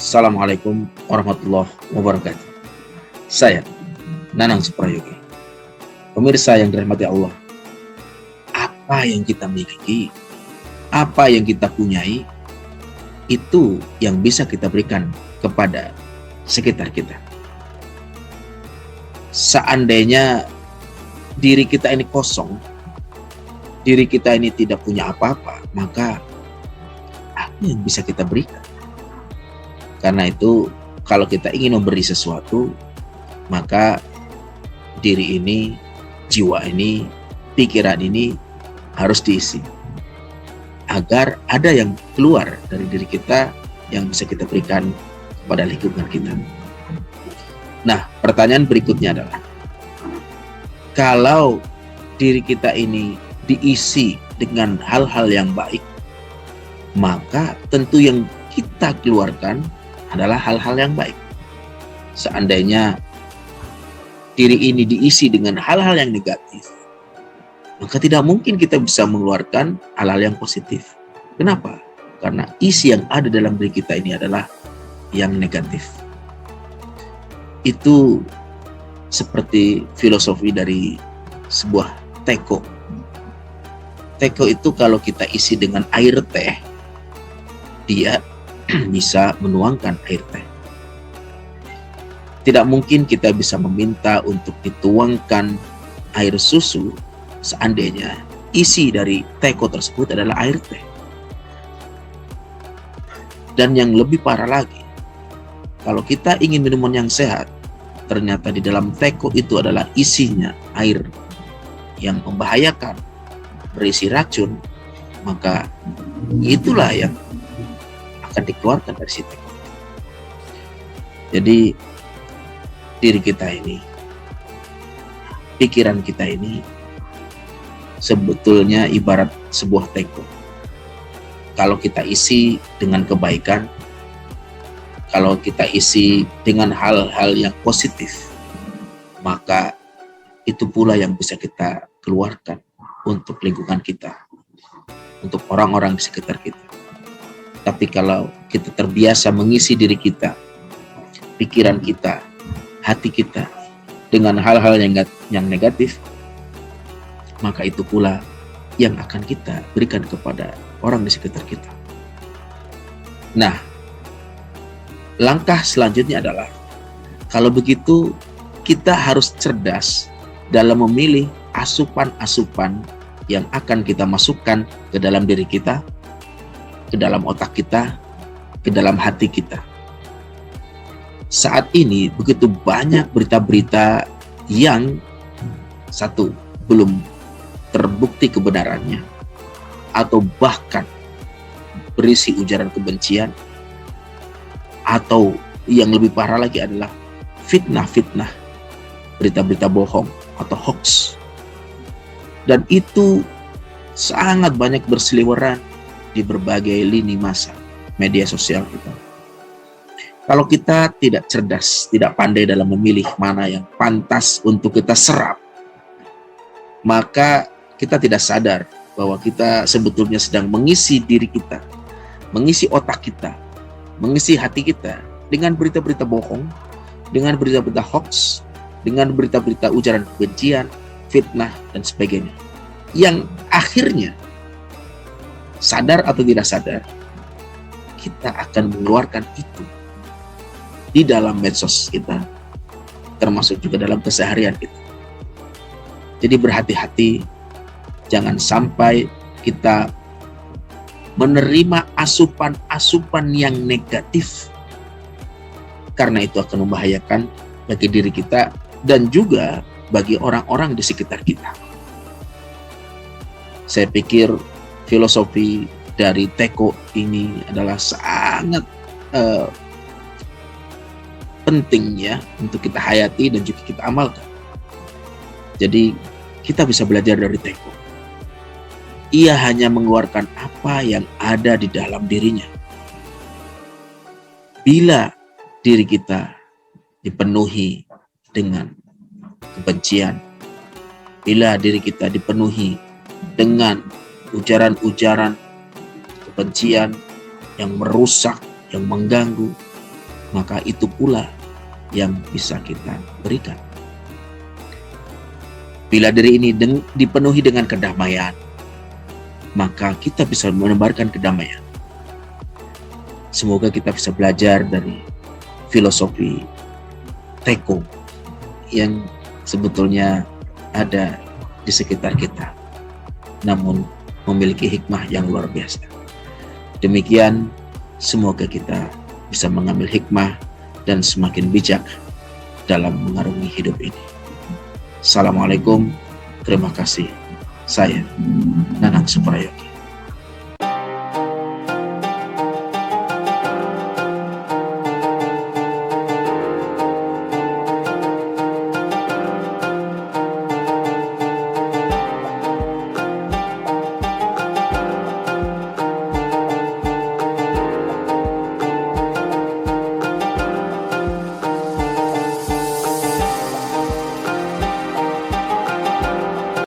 Assalamualaikum warahmatullahi wabarakatuh. Saya Nanang Suprayogi. Pemirsa yang dirahmati Allah, apa yang kita miliki, apa yang kita punyai, itu yang bisa kita berikan kepada sekitar kita. Seandainya diri kita ini kosong, diri kita ini tidak punya apa-apa, maka apa yang bisa kita berikan? Karena itu, kalau kita ingin memberi sesuatu, maka diri ini, jiwa ini, pikiran ini harus diisi agar ada yang keluar dari diri kita yang bisa kita berikan kepada lingkungan kita. Nah, pertanyaan berikutnya adalah, kalau diri kita ini diisi dengan hal-hal yang baik, maka tentu yang kita keluarkan adalah hal-hal yang baik. Seandainya diri ini diisi dengan hal-hal yang negatif, maka tidak mungkin kita bisa mengeluarkan hal-hal yang positif. Kenapa? Karena isi yang ada dalam diri kita ini adalah yang negatif. Itu seperti filosofi dari sebuah teko. Teko itu kalau kita isi dengan air teh, dia bisa menuangkan air teh. Tidak mungkin kita bisa meminta untuk dituangkan air susu seandainya isi dari teko tersebut adalah air teh. Dan yang lebih parah lagi, kalau kita ingin minuman yang sehat, ternyata di dalam teko itu adalah isinya air yang membahayakan, berisi racun, maka itulah yang akan dikeluarkan dari si teko. Jadi diri kita ini, pikiran kita ini sebetulnya ibarat sebuah teko. Kalau kita isi dengan kebaikan, kalau kita isi dengan hal-hal yang positif, maka itu pula yang bisa kita keluarkan untuk lingkungan kita, untuk orang-orang di sekitar kita. Tapi kalau kita terbiasa mengisi diri kita, pikiran kita, hati kita dengan hal-hal yang negatif, maka itu pula yang akan kita berikan kepada orang di sekitar kita. Nah, langkah selanjutnya adalah, kalau begitu kita harus cerdas dalam memilih asupan-asupan yang akan kita masukkan ke dalam diri kita, ke dalam otak kita, ke dalam hati kita. Saat ini begitu banyak berita-berita yang satu, belum terbukti kebenarannya, atau bahkan berisi ujaran kebencian, atau yang lebih parah lagi adalah fitnah-fitnah, berita-berita bohong atau hoax. Dan itu sangat banyak berseliweran di berbagai lini masa media sosial kita. Kalau kita tidak cerdas, tidak pandai dalam memilih mana yang pantas untuk kita serap, maka kita tidak sadar bahwa kita sebetulnya sedang mengisi diri kita, mengisi otak kita, mengisi hati kita dengan berita-berita bohong, dengan berita-berita hoax, dengan berita-berita ujaran kebencian, fitnah, dan sebagainya. Yang akhirnya, sadar atau tidak sadar, kita akan mengeluarkan itu di dalam medsos kita, termasuk juga dalam keseharian kita. Jadi berhati-hati, jangan sampai kita menerima asupan-asupan yang negatif, karena itu akan membahayakan bagi diri kita dan juga bagi orang-orang di sekitar kita. Saya pikir filosofi dari teko ini adalah sangat penting ya untuk kita hayati dan juga kita amalkan. Jadi kita bisa belajar dari teko. Ia hanya mengeluarkan apa yang ada di dalam dirinya. Bila diri kita dipenuhi dengan kebencian, bila diri kita dipenuhi dengan ujaran-ujaran kebencian yang merusak, yang mengganggu, maka itu pula yang bisa kita berikan. Bila diri ini dipenuhi dengan kedamaian, maka kita bisa menebarkan kedamaian. Semoga kita bisa belajar dari filosofi Teko yang sebetulnya ada di sekitar kita, namun memiliki hikmah yang luar biasa. Demikian, semoga kita bisa mengambil hikmah dan semakin bijak dalam mengarungi hidup ini. Assalamualaikum, terima kasih. Saya Nanang Suprayogi.